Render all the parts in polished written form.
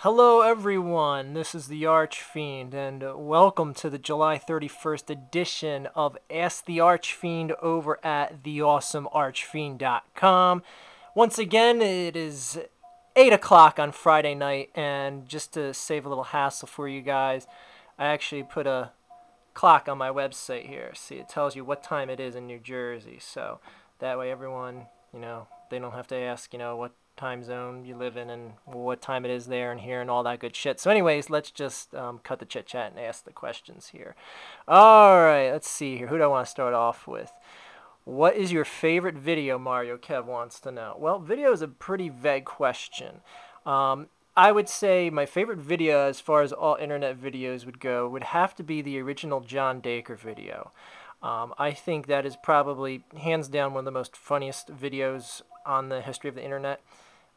Hello everyone, this is the Archfiend, and welcome to the July 31st edition of Ask the Archfiend over at theawesomearchfiend.com. Once again, it is 8 o'clock on Friday night, and just to save a little hassle for you guys, I actually put a clock on my website here. See, it tells you what time it is in New Jersey, so that way everyone, they don't have to ask, what time zone you live in and what time it is there and here and all that good shit. So anyways, let's just cut the chit chat and ask the questions here. Alright, let's see here. Who do I want to start off with? What is your favorite video, Mario Kev wants to know? Well, video is a pretty vague question. I would say my favorite video as far as all internet videos would go would have to be the original John Dacre video. I think that is probably hands down one of the most funniest videos on the history of the internet.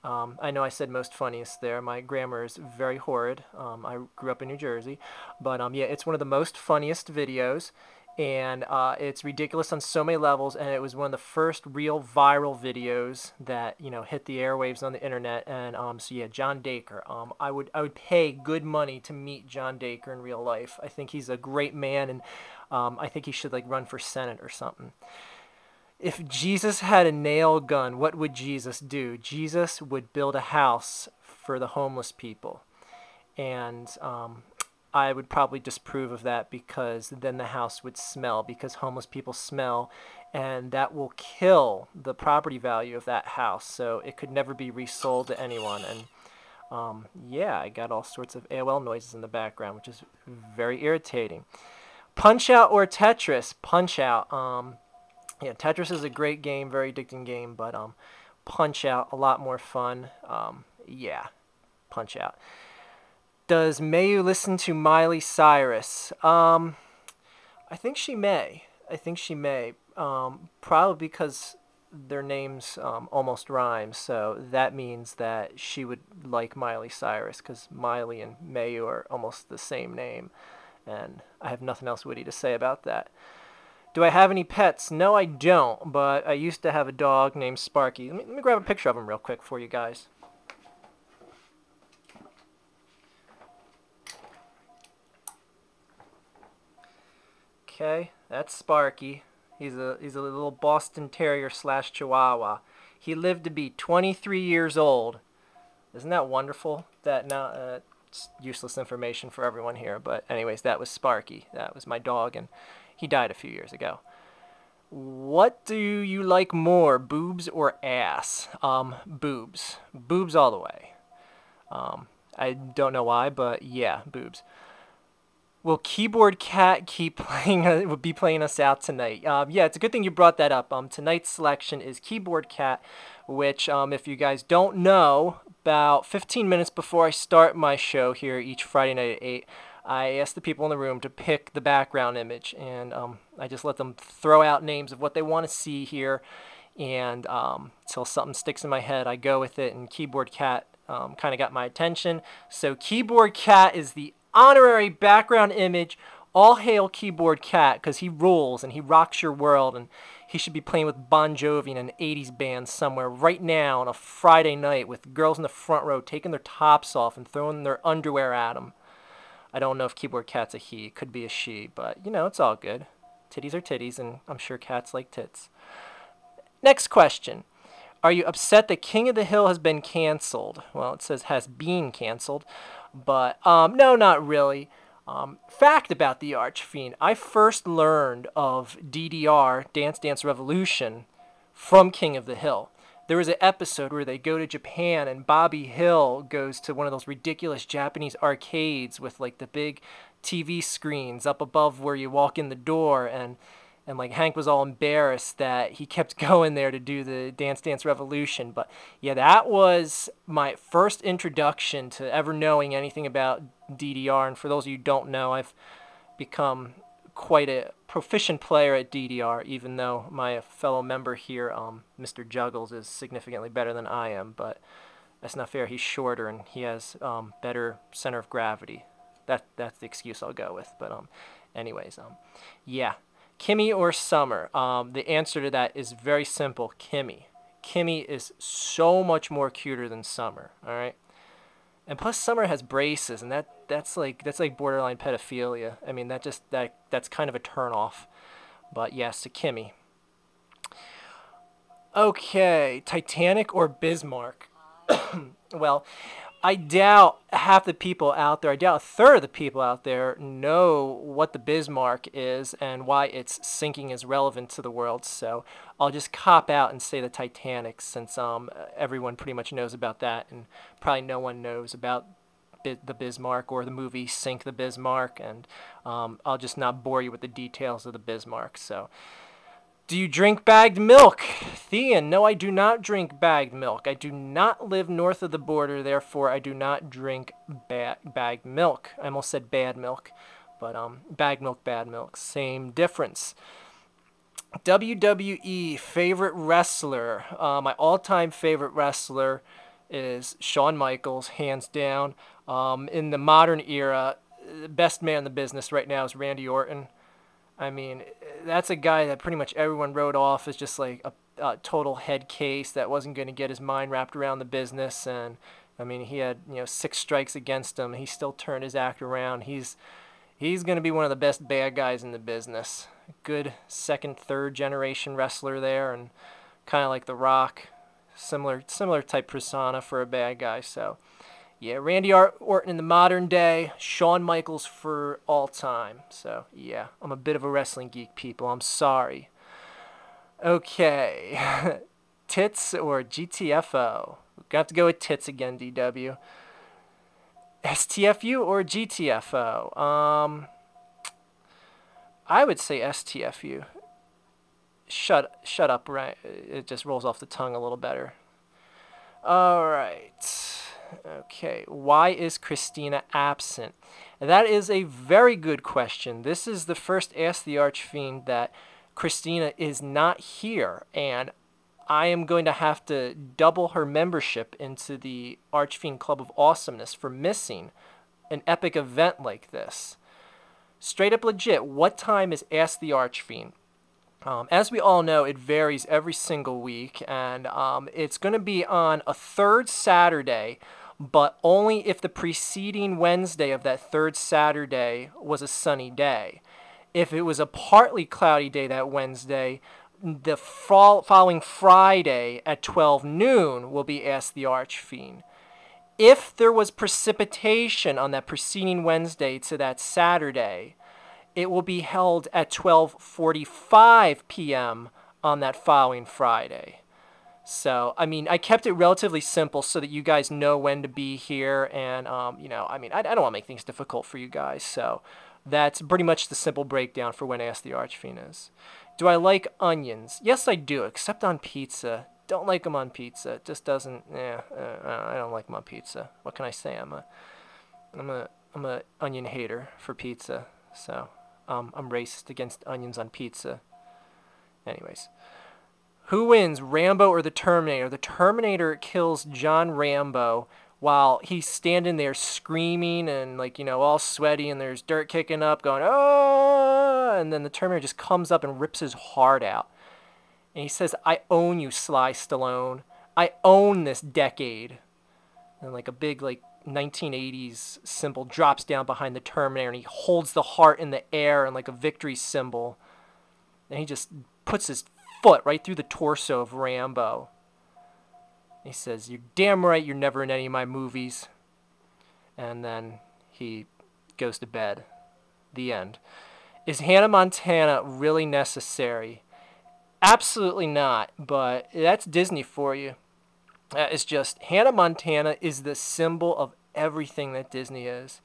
I know I said most funniest there. My grammar is very horrid. I grew up in New Jersey. But yeah, it's one of the most funniest videos. And it's ridiculous on so many levels. And it was one of the first real viral videos that, hit the airwaves on the internet. And so yeah, John Dacre. I would pay good money to meet John Dacre in real life. I think he's a great man. And I think he should run for Senate or something. If Jesus had a nail gun, what would Jesus do? Jesus would build a house for the homeless people. And I would probably disapprove of that because then the house would smell, because homeless people smell, and that will kill the property value of that house. So it could never be resold to anyone. And yeah, I got all sorts of AOL noises in the background, which is very irritating. Punch-Out or Tetris? Punch-Out. Yeah, Tetris is a great game, very addicting game, but Punch-Out, a lot more fun. Yeah, Punch-Out. Does Mayu listen to Miley Cyrus? I think she may. Probably because their names almost rhyme, so that means that she would like Miley Cyrus, because Miley and Mayu are almost the same name, and I have nothing else witty to say about that. Do I have any pets? No, I don't, but I used to have a dog named Sparky. Let me grab a picture of him real quick for you guys. Okay, that's Sparky. He's a little Boston Terrier / Chihuahua. He lived to be 23 years old. Isn't that wonderful? That now it's useless information for everyone here, but anyways, that was Sparky. That was my dog, and he died a few years ago. What do you like more, boobs or ass? Boobs. Boobs all the way. I don't know why, but yeah, boobs. Will Keyboard Cat be playing us out tonight? Yeah, it's a good thing you brought that up. Tonight's selection is Keyboard Cat, which, if you guys don't know, about 15 minutes before I start my show here each Friday night at 8, I ask the people in the room to pick the background image, and I just let them throw out names of what they want to see here, and until something sticks in my head, I go with it, and Keyboard Cat kind of got my attention. So Keyboard Cat is the honorary background image. All hail Keyboard Cat, because he rules, and he rocks your world, and he should be playing with Bon Jovi in an 80s band somewhere right now on a Friday night with girls in the front row taking their tops off and throwing their underwear at him. I don't know if Keyboard Cat's a he. It could be a she, but, it's all good. Titties are titties, and I'm sure cats like tits. Next question. Are you upset that King of the Hill has been canceled? Well, it says has been canceled, but no, not really. Fact about the Archfiend. I first learned of DDR, Dance Dance Revolution, from King of the Hill. There was an episode where they go to Japan and Bobby Hill goes to one of those ridiculous Japanese arcades with the big TV screens up above where you walk in the door, and Hank was all embarrassed that he kept going there to do the Dance Dance Revolution. But yeah, that was my first introduction to ever knowing anything about DDR, and for those of you who don't know, I've become quite a proficient player at DDR, even though my fellow member here, Mr. Juggles, is significantly better than I am, but that's not fair. He's shorter and he has better center of gravity. That's the excuse I'll go with. But anyways, yeah. Kimmy or Summer? The answer to that is very simple. Kimmy. Kimmy is so much more cuter than Summer, all right? And plus, Summer has braces, and that's like borderline pedophilia. I mean, that's kind of a turnoff. But yes, to Kimmy. Okay, Titanic or Bismarck? Well, I doubt half the people out there, I doubt a third of the people out there know what the Bismarck is and why its sinking is relevant to the world. So I'll just cop out and say the Titanic, since everyone pretty much knows about that, and probably no one knows about the Bismarck or the movie Sink the Bismarck. And I'll just not bore you with the details of the Bismarck. So. Do you drink bagged milk? Thean, no, I do not drink bagged milk. I do not live north of the border, therefore I do not drink bagged milk. I almost said bad milk, but bagged milk, bad milk, same difference. WWE favorite wrestler. My all-time favorite wrestler is Shawn Michaels, hands down. In the modern era, the best man in the business right now is Randy Orton. I mean, that's a guy that pretty much everyone wrote off as just like a total head case that wasn't going to get his mind wrapped around the business. And I mean, he had 6 strikes against him. He still turned his act around. He's going to be one of the best bad guys in the business. Good second, third generation wrestler there, and kind of like The Rock, similar type persona for a bad guy. So. Yeah, Randy Orton in the modern day, Shawn Michaels for all time. So, yeah, I'm a bit of a wrestling geek, people. I'm sorry. Okay. Tits or GTFO? We're going to have to go with tits again, DW. STFU or GTFO? I would say STFU. Shut up, right? It just rolls off the tongue a little better. All right. Okay, why is Christina absent? That is a very good question. This is the first Ask the Archfiend that Christina is not here, and I am going to have to double her membership into the Archfiend Club of Awesomeness for missing an epic event like this. Straight up legit, what time is Ask the Archfiend? As we all know, it varies every single week, and it's going to be on a third Saturday, but only if the preceding Wednesday of that third Saturday was a sunny day. If it was a partly cloudy day that Wednesday, the following Friday at 12 noon will be Ask the Archfiend. If there was precipitation on that preceding Wednesday to that Saturday, it will be held at 12:45 p.m. on that following Friday. So, I mean, I kept it relatively simple so that you guys know when to be here. And, I mean, I don't want to make things difficult for you guys. So, that's pretty much the simple breakdown for when Ask the Archfiend is. Do I like onions? Yes, I do, except on pizza. Don't like them on pizza. It just doesn't, I don't like them on pizza. What can I say? I'm a onion hater for pizza. So. I'm racist against onions on pizza. Anyways. Who wins, Rambo or the Terminator? The Terminator kills John Rambo while he's standing there screaming and, all sweaty, and there's dirt kicking up, going, oh! And then the Terminator just comes up and rips his heart out. And he says, I own you, Sly Stallone. I own this decade. And, a big, 1980s symbol drops down behind the Terminator, and he holds the heart in the air and like a victory symbol, and he just puts his foot right through the torso of Rambo. He says, you're damn right you're never in any of my movies. And then he goes to bed. The end. Is Hannah Montana really necessary? Absolutely not, but that's Disney for you. It's just, Hannah Montana is the symbol of everything that Disney is.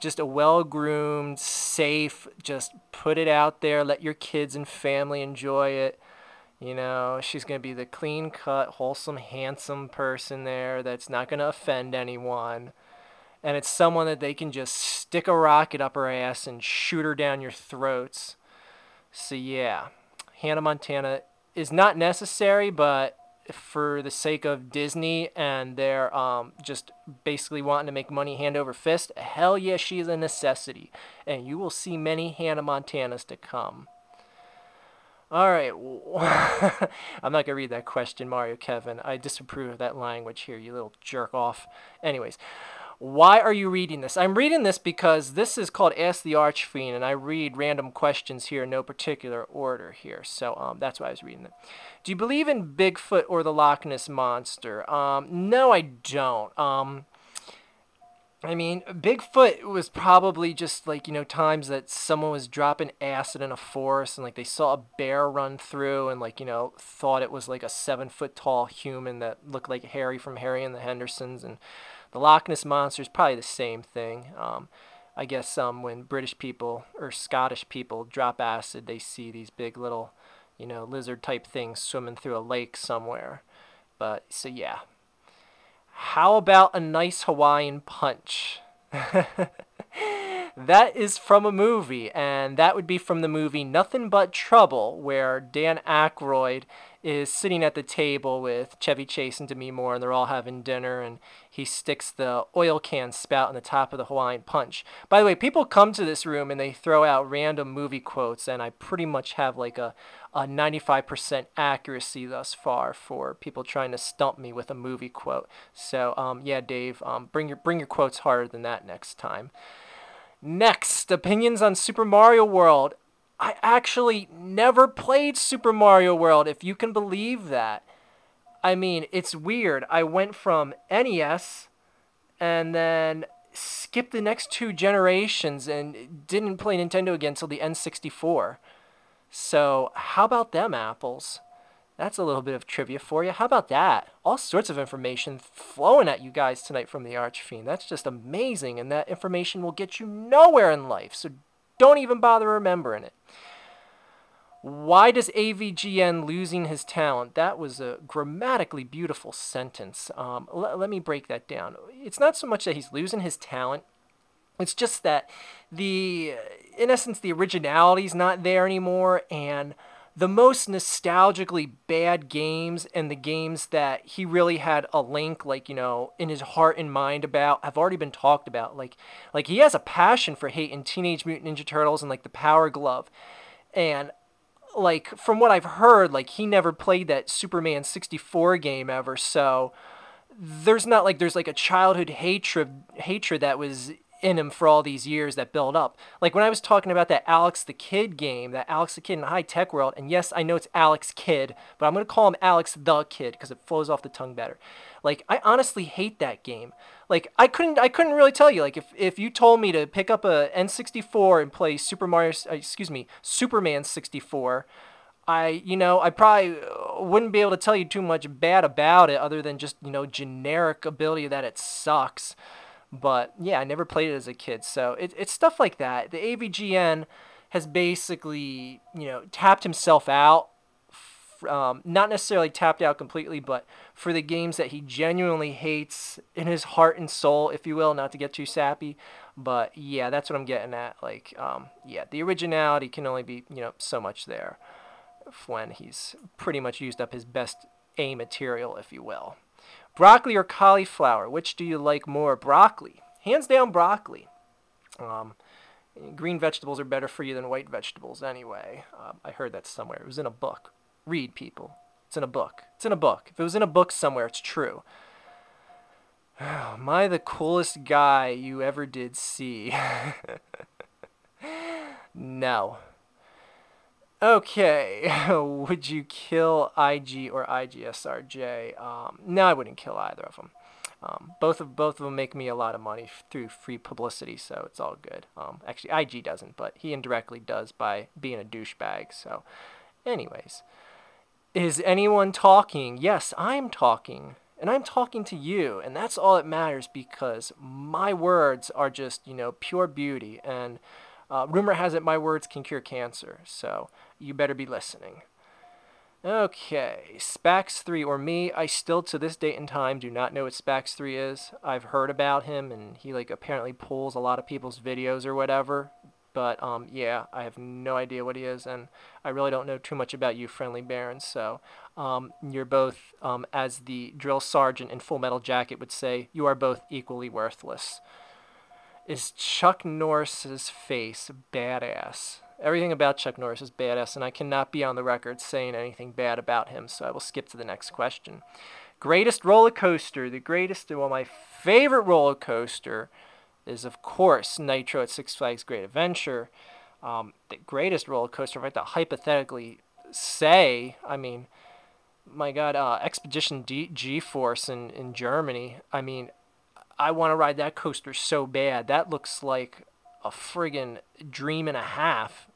Just a well-groomed, safe, just put it out there, let your kids and family enjoy it. She's going to be the clean-cut, wholesome, handsome person there that's not going to offend anyone. And it's someone that they can just stick a rocket up her ass and shoot her down your throats. So yeah, Hannah Montana is not necessary, but for the sake of Disney and they're just basically wanting to make money hand over fist, hell yeah, she is a necessity. And you will see many Hannah Montanas to come. All right. I'm not going to read that question, Mario Kevin. I disapprove of that language here, you little jerk off. Anyways, Why are you reading this? I'm reading this because this is called Ask the Archfiend, and I read random questions here in no particular order here. So that's why I was reading it. Do you believe in Bigfoot or the Loch Ness Monster? No, I don't. I mean, Bigfoot was probably just like, times that someone was dropping acid in a forest and like they saw a bear run through and like, thought it was like a 7-foot tall human that looked like Harry from Harry and the Hendersons. And the Loch Ness Monster is probably the same thing. I guess when British people or Scottish people drop acid, they see these big little, lizard type things swimming through a lake somewhere. But so yeah. How about a nice Hawaiian punch? That is from a movie, and that would be from the movie Nothing But Trouble, where Dan Aykroyd is sitting at the table with Chevy Chase and Demi Moore, and they're all having dinner, and he sticks the oil can spout on the top of the Hawaiian punch. By the way, people come to this room and they throw out random movie quotes, and I pretty much have like a 95% accuracy thus far for people trying to stump me with a movie quote. So yeah, Dave, bring your quotes harder than that next time. Next, opinions on Super Mario World. I actually never played Super Mario World, if you can believe that. I mean, it's weird. I went from NES and then skipped the next 2 generations and didn't play Nintendo again until the N64. So how about them apples? That's a little bit of trivia for you. How about that? All sorts of information flowing at you guys tonight from the Archfiend. That's just amazing, and that information will get you nowhere in life, so don't even bother remembering it. Why does AVGN losing his talent? That was a grammatically beautiful sentence. Let me break that down. It's not so much that he's losing his talent. It's just that in essence, the originality's not there anymore, and the most nostalgically bad games and the games that he really had a link, like, in his heart and mind about, have already been talked about. Like he has a passion for hating Teenage Mutant Ninja Turtles and, like, the Power Glove. And, like, from what I've heard, like, he never played that Superman 64 game ever, so there's like a childhood hatred that was in him for all these years that built up. Like when I was talking about that Alex the Kid game, that Alex the Kid in the High Tech World, and yes, I know it's Alex Kidd, but I'm going to call him Alex the Kid because it flows off the tongue better. Like, I honestly hate that game. Like, I couldn't really tell you. Like, if you told me to pick up a N64 and play Superman 64, I probably wouldn't be able to tell you too much bad about it other than just, generic ability that it sucks. But yeah, I never played it as a kid, so it's stuff like that. The AVGN has basically, tapped himself out. Not necessarily tapped out completely, but for the games that he genuinely hates in his heart and soul, if you will, not to get too sappy. But yeah, that's what I'm getting at. Like, yeah, the originality can only be, so much there when he's pretty much used up his best A material, if you will. Broccoli or cauliflower? Which do you like more? Broccoli. Hands down, broccoli. Green vegetables are better for you than white vegetables anyway. I heard that somewhere. It was in a book. Read, people. It's in a book. It's in a book. If it was in a book somewhere, it's true. Am I the coolest guy you ever did see? No. Okay, would you kill IG or IGSRJ? No, I wouldn't kill either of them. Both of them make me a lot of money through free publicity, so it's all good. Actually, IG doesn't, but he indirectly does by being a douchebag. So, anyways, is anyone talking? Yes, I'm talking, and I'm talking to you, and that's all that matters because my words are just, pure beauty, and rumor has it my words can cure cancer, so you better be listening. Okay, Spax III or me, I still to this date and time do not know what Spax III is. I've heard about him, and he apparently pulls a lot of people's videos or whatever. But yeah, I have no idea what he is, and I really don't know too much about you, Friendly Barons. So you're both, as the drill sergeant in Full Metal Jacket would say, you are both equally worthless. Is Chuck Norris's face badass? Everything about Chuck Norris is badass, and I cannot be on the record saying anything bad about him, so I will skip to the next question. Greatest roller coaster. The greatest, well, my favorite roller coaster is, of course, Nitro at Six Flags Great Adventure. The greatest roller coaster, if I had to hypothetically say, I mean, my God, Expedition G-Force in Germany. I mean, I want to ride that coaster so bad. That looks like a friggin' dream and a half.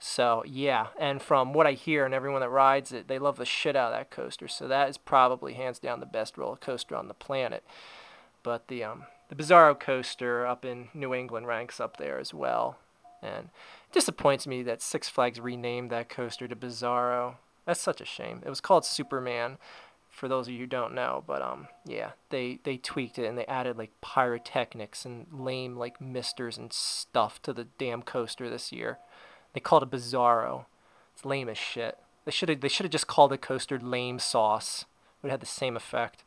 So, yeah, and from what I hear and everyone that rides it, they love the shit out of that coaster. So that is probably hands down the best roller coaster on the planet. But the Bizarro coaster up in New England ranks up there as well. And it disappoints me that Six Flags renamed that coaster to Bizarro. That's such a shame. It was called Superman, for those of you who don't know. But yeah, they tweaked it and they added like pyrotechnics and lame like misters and stuff to the damn coaster this year. They called it Bizarro. It's lame as shit. They should have just called the coaster Lame Sauce. It would have had the same effect.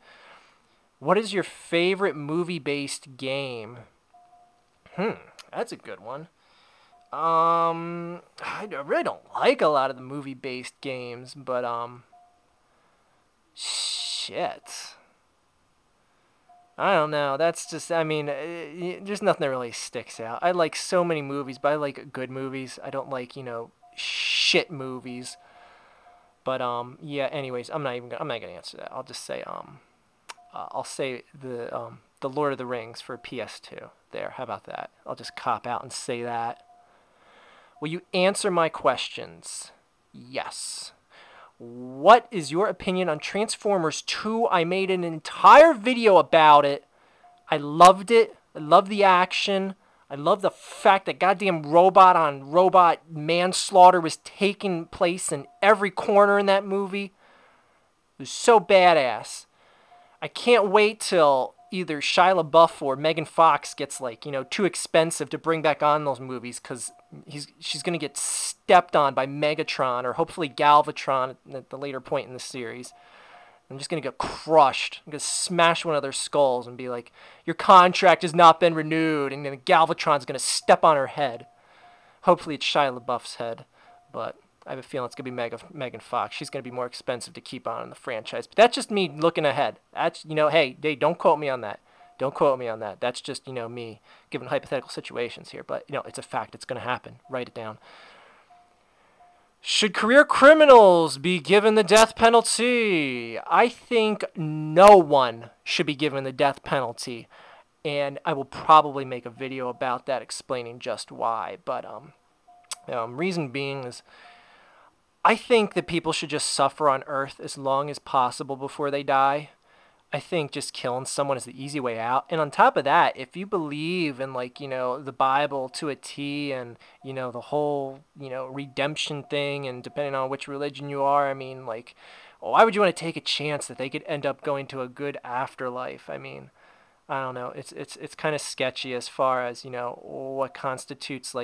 What is your favorite movie-based game? That's a good one. I really don't like a lot of the movie-based games, but shit. I don't know. That's just, I mean, there's nothing that really sticks out. I like so many movies, but I like good movies. I don't like, shit movies. But yeah. Anyways, I'm not gonna answer that. I'll just say I'll say the Lord of the Rings for PS2. There. How about that? I'll just cop out and say that. Will you answer my questions? Yes. What is your opinion on Transformers 2? I made an entire video about it. I loved it. I love the action. I love the fact that goddamn robot on robot manslaughter was taking place in every corner in that movie. It was so badass. I can't wait till either Shia LaBeouf or Megan Fox gets too expensive to bring back on those movies, because she's going to get stepped on by Megatron or hopefully Galvatron at the later point in the series. I'm just going to get crushed. I'm going to smash one of their skulls and be like, your contract has not been renewed, and then Galvatron's going to step on her head. Hopefully it's Shia LaBeouf's head, but I have a feeling it's going to be Megan Fox. She's going to be more expensive to keep on in the franchise. But that's just me looking ahead. That's, hey, don't quote me on that. Don't quote me on that. That's just, me giving hypothetical situations here. But, it's a fact. It's going to happen. Write it down. Should career criminals be given the death penalty? I think no one should be given the death penalty. And I will probably make a video about that explaining just why. But reason being is, I think that people should just suffer on Earth as long as possible before they die. I think just killing someone is the easy way out. And on top of that, if you believe in the Bible to a T, and the whole redemption thing, and depending on which religion you are, I mean, why would you want to take a chance that they could end up going to a good afterlife? I mean, I don't know. It's kind of sketchy as far as what constitutes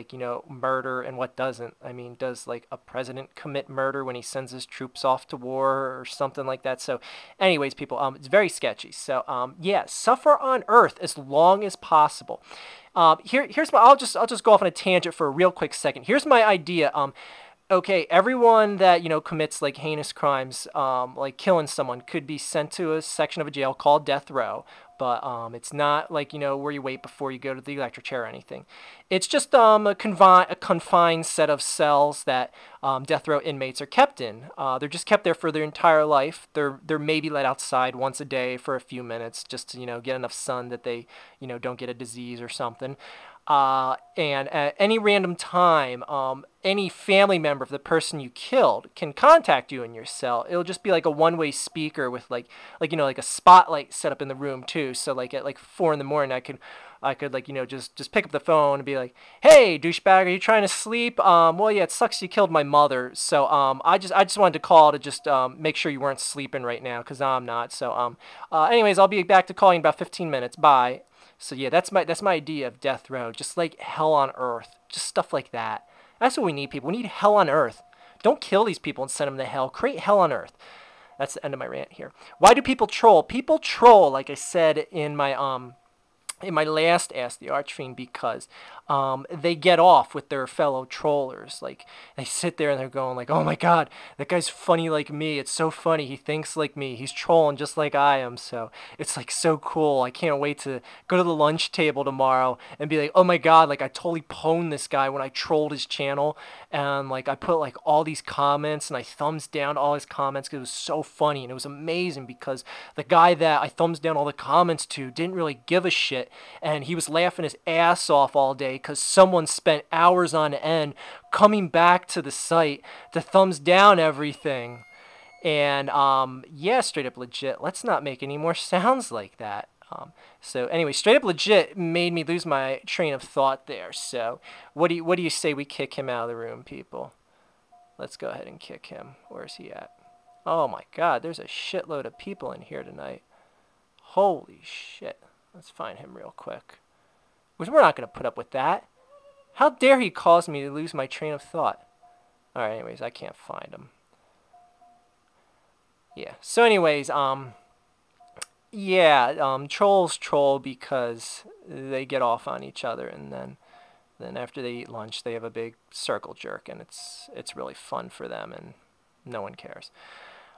murder and what doesn't. I mean, does a president commit murder when he sends his troops off to war or something like that? So, anyways, people, it's very sketchy. So, yeah, suffer on Earth as long as possible. Here's my. I'll just go off on a tangent for a real quick second. Here's my idea. Okay, everyone that commits heinous crimes, like killing someone, could be sent to a section of a jail called death row. But it's not where you wait before you go to the electric chair or anything. It's just a confined set of cells that death row inmates are kept in. They're just kept there for their entire life. They're maybe let outside once a day for a few minutes just to get enough sun that they don't get a disease or something. And at any random time, any family member of the person you killed can contact you in your cell. It'll just be like a one-way speaker with a spotlight set up in the room too. So at 4 in the morning, I could just pick up the phone and be like, hey, douchebag, are you trying to sleep? Well, yeah, it sucks you killed my mother. So I just wanted to call to just make sure you weren't sleeping right now, because I'm not. So anyways, I'll be back to call you in about 15 minutes. Bye. So yeah, that's my idea of death row. Just like hell on earth. Just stuff like that. That's what we need, people. We need hell on earth. Don't kill these people and send them to hell. Create hell on earth. That's the end of my rant here. Why do people troll? People troll, like I said in my in my last Ask the Archfiend, because they get off with their fellow trollers. Like, they sit there and they're going like, oh my god, that guy's funny like me. It's so funny. He thinks like me. He's trolling just like I am. So it's like so cool. I can't wait to go to the lunch table tomorrow and be like, oh my god, like I totally pwned this guy when I trolled his channel. And like I put like all these comments and I thumbs down all his comments because it was so funny. And it was amazing because the guy that I thumbs down all the comments to didn't really give a shit. And he was laughing his ass off all day because someone spent hours on end coming back to the site to thumbs down everything. And yeah, straight up legit. Let's not make any more sounds like that. So anyway, straight up legit made me lose my train of thought there. So what do you say we kick him out of the room, people? Let's go ahead and kick him. Where's he at? Oh my god, there's a shitload of people in here tonight. Holy shit. Let's find him real quick. We're not going to put up with that. How dare he cause me to lose my train of thought? Alright, anyways, I can't find him. Yeah. So anyways, yeah, trolls troll because they get off on each other, and then after they eat lunch, they have a big circle jerk, and it's really fun for them, and no one cares.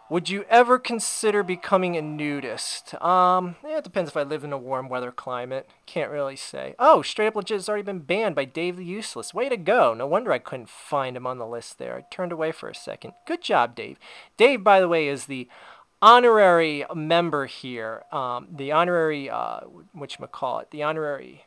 Would you ever consider becoming a nudist? Yeah, it depends if I live in a warm weather climate. Can't really say. Oh, straight up legit has already been banned by Dave the Useless. Way to go. No wonder I couldn't find him on the list there. I turned away for a second. Good job, Dave. Dave, by the way, is the honorary member here. The honorary, whatchamacallit, the honorary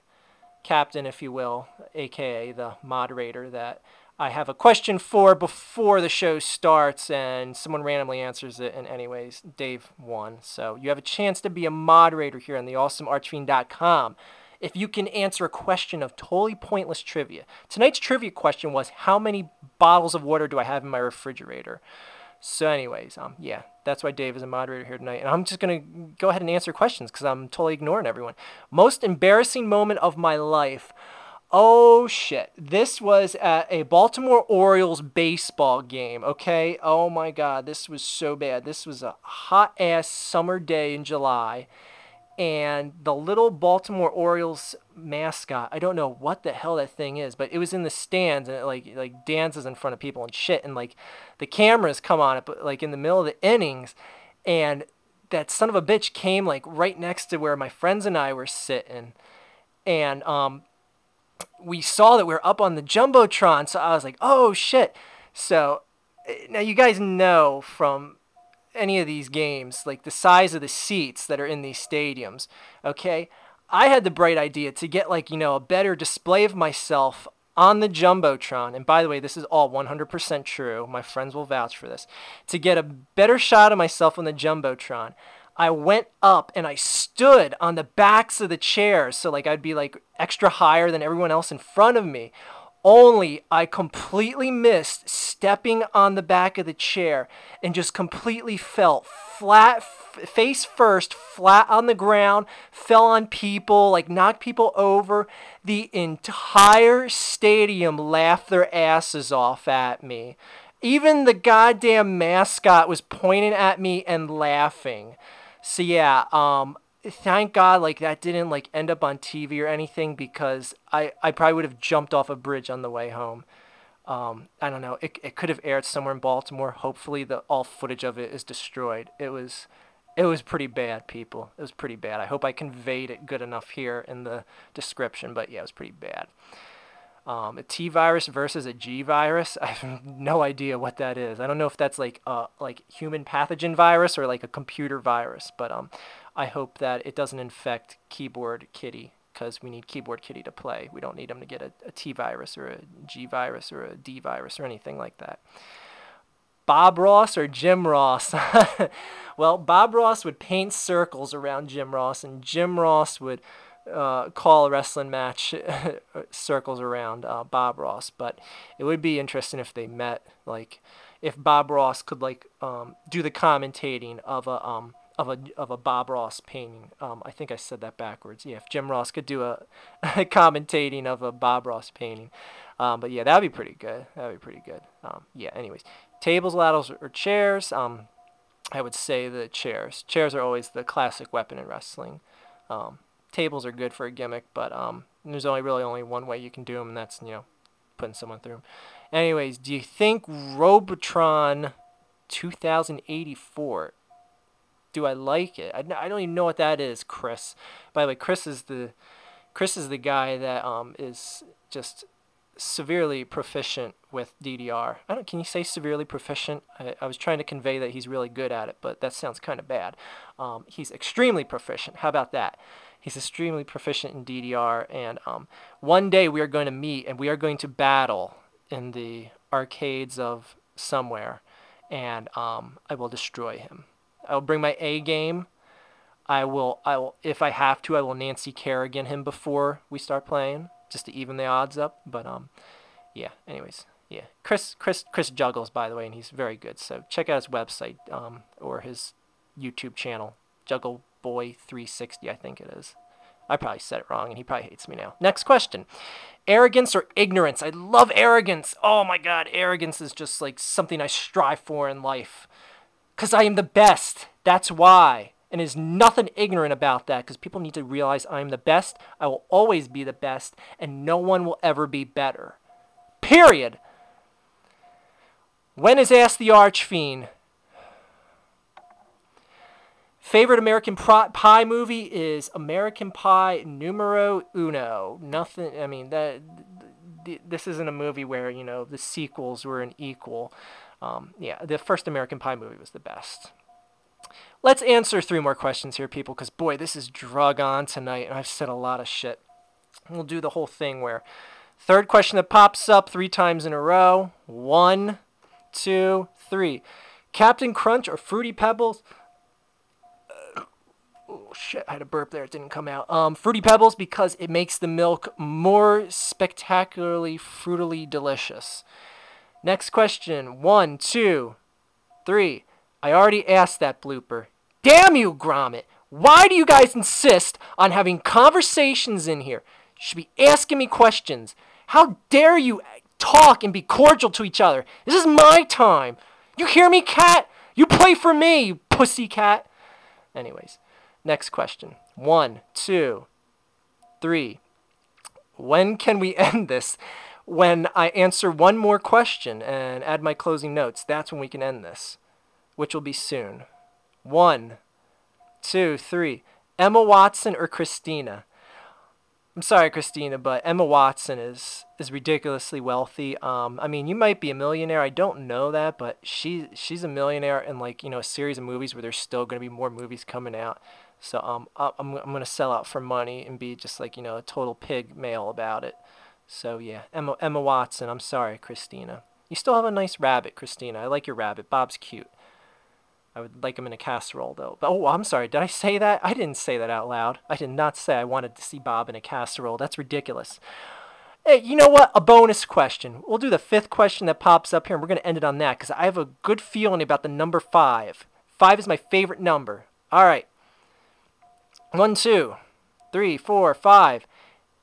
captain, if you will, aka the moderator that I have a question for before the show starts, and someone randomly answers it, and anyways, Dave won. So you have a chance to be a moderator here on theawesomearchfiend.com if you can answer a question of totally pointless trivia. Tonight's trivia question was, how many bottles of water do I have in my refrigerator? So anyways, yeah, that's why Dave is a moderator here tonight. And I'm just going to go ahead and answer questions because I'm totally ignoring everyone. Most embarrassing moment of my life. Oh, shit. This was at a Baltimore Orioles baseball game, okay? Oh, my God. This was so bad. This was a hot-ass summer day in July. And the little Baltimore Orioles mascot, I don't know what the hell that thing is, but it was in the stands, and it like dances in front of people and shit. And, like, the cameras come on it, but, like, in the middle of the innings. And that son of a bitch came, like, right next to where my friends and I were sitting. And, we saw that we were up on the Jumbotron, so I was like, oh, shit. So, now you guys know from any of these games, like the size of the seats that are in these stadiums, okay? I had the bright idea to get, like, you know, a better display of myself on the Jumbotron, and by the way, this is all 100% true. My friends will vouch for this. To get a better shot of myself on the Jumbotron, I went up and I stood on the backs of the chairs, so like I'd be like extra higher than everyone else in front of me. Only I completely missed stepping on the back of the chair and just completely fell flat, face first, flat on the ground, fell on people, like knocked people over. The entire stadium laughed their asses off at me. Even the goddamn mascot was pointing at me and laughing. So yeah, thank God like that didn't like end up on TV or anything, because I probably would have jumped off a bridge on the way home. I don't know. It could have aired somewhere in Baltimore. Hopefully all footage of it is destroyed. It was pretty bad, people. It was pretty bad. I hope I conveyed it good enough here in the description, but yeah, it was pretty bad. A T virus versus a G virus. I have no idea what that is. I don't know if that's like human pathogen virus or like a computer virus, but I hope that it doesn't infect Keyboard Kitty, because we need Keyboard Kitty to play. We don't need him to get a T virus or a G virus or a D virus or anything like that. Bob Ross or Jim Ross? Well, Bob Ross would paint circles around Jim Ross, and Jim Ross would call a wrestling match circles around Bob Ross. But it would be interesting if they met, like if Bob Ross could like do the commentating of a Bob Ross painting. I think I said that backwards. Yeah, if Jim Ross could do a commentating of a Bob Ross painting. But yeah, that'd be pretty good. That'd be pretty good. Yeah, anyways, tables, ladders, or chairs. I would say the chairs. Chairs are always the classic weapon in wrestling. tables are good for a gimmick, but there's only one way you can do them, and that's, putting someone through them. Anyways, do you think Robotron 2084? Do I like it? I don't even know what that is, Chris. By the way, Chris is the guy that is just severely proficient with DDR. Can you say severely proficient? I was trying to convey that he's really good at it, but that sounds kind of bad. He's extremely proficient. How about that? He's extremely proficient in DDR, and one day we are going to meet and we are going to battle in the arcades of somewhere, and I will destroy him. I will bring my A game. I will, if I have to, I will Nancy Kerrigan him before we start playing, just to even the odds up. But yeah. Anyways, yeah. Chris juggles, by the way, and he's very good. So check out his website or his YouTube channel, Juggle Boy 360, I think it is. I probably said it wrong, and he probably hates me now. Next question. Arrogance or ignorance? I love arrogance. Oh, my God. Arrogance is just like something I strive for in life. Because I am the best. That's why. And there's nothing ignorant about that, because people need to realize I am the best. I will always be the best, and no one will ever be better. Period. When is Ask the Archfiend? Favorite American Pie movie is American Pie numero uno. Nothing, I mean, this isn't a movie where, the sequels were an equal. Yeah, the first American Pie movie was the best. Let's answer 3 more questions here, people, because, boy, this is drug on tonight, and I've said a lot of shit. We'll do the whole thing where 3rd question that pops up 3 times in a row. 1, 2, 3. Captain Crunch or Fruity Pebbles? Oh, shit, I had a burp there. It didn't come out. Fruity Pebbles, because it makes the milk more spectacularly, fruitily delicious. Next question. 1, 2, 3. I already asked that blooper. Damn you, Gromit. Why do you guys insist on having conversations in here? You should be asking me questions. How dare you talk and be cordial to each other? This is my time. You hear me, cat? You play for me, you pussy cat. Anyways, next question. 1, 2, 3. When can we end this? When I answer 1 more question and add my closing notes. That's when we can end this, which will be soon. 1, 2, 3. Emma Watson or Christina? I'm sorry, Christina, but Emma Watson is ridiculously wealthy. I mean, you might be a millionaire. I don't know that, but she's a millionaire in, like, a series of movies where there's still going to be more movies coming out. So I'm going to sell out for money and be just like, a total pig male about it. So yeah, Emma Watson. I'm sorry, Christina. You still have a nice rabbit, Christina. I like your rabbit. Bob's cute. I would like him in a casserole, though. But, oh, I'm sorry. Did I say that? I didn't say that out loud. I did not say I wanted to see Bob in a casserole. That's ridiculous. Hey, you know what? A bonus question. We'll do the 5th question that pops up here, and we're going to end it on that, because I have a good feeling about the number 5. 5 is my favorite number. All right. 1, 2, 3, 4, 5.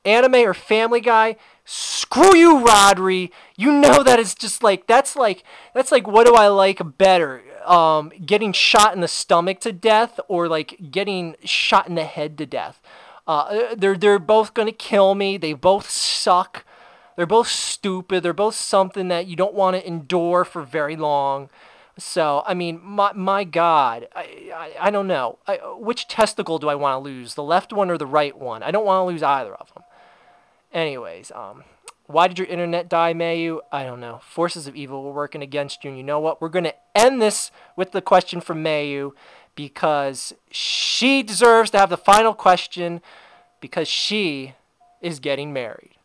Anime or Family Guy? Screw you, Rodri. You know that is just like, that's like what do I like better? Getting shot in the stomach to death, or like getting shot in the head to death? They're both gonna kill me. They both suck. They're both stupid. They're both something that you don't want to endure for very long. So, I mean, my God, I don't know. Which testicle do I want to lose? The left one or the right one? I don't want to lose either of them. Anyways, why did your internet die, Mayu? I don't know. Forces of evil were working against you, and you know what? We're going to end this with the question from Mayu, because she deserves to have the final question, because she is getting married.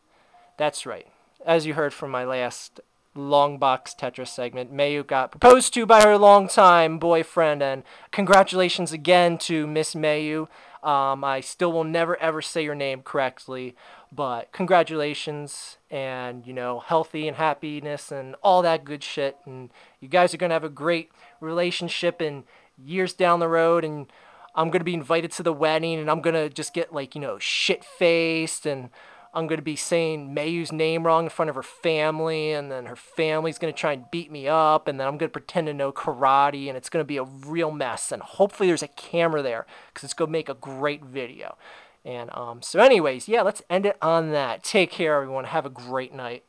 That's right. As you heard from my last long box Tetris segment, Mayu got proposed to by her longtime boyfriend, and congratulations again to Miss Mayu. I still will never ever say your name correctly, but congratulations, and healthy and happiness and all that good shit, and you guys are gonna have a great relationship in years down the road, and I'm gonna be invited to the wedding, and I'm gonna just get like shit-faced, and I'm going to be saying Mayu's name wrong in front of her family, and then her family's going to try and beat me up, and then I'm going to pretend to know karate, and it's going to be a real mess, and hopefully there's a camera there, because it's going to make a great video. And so anyways, yeah, let's end it on that. Take care, everyone. Have a great night.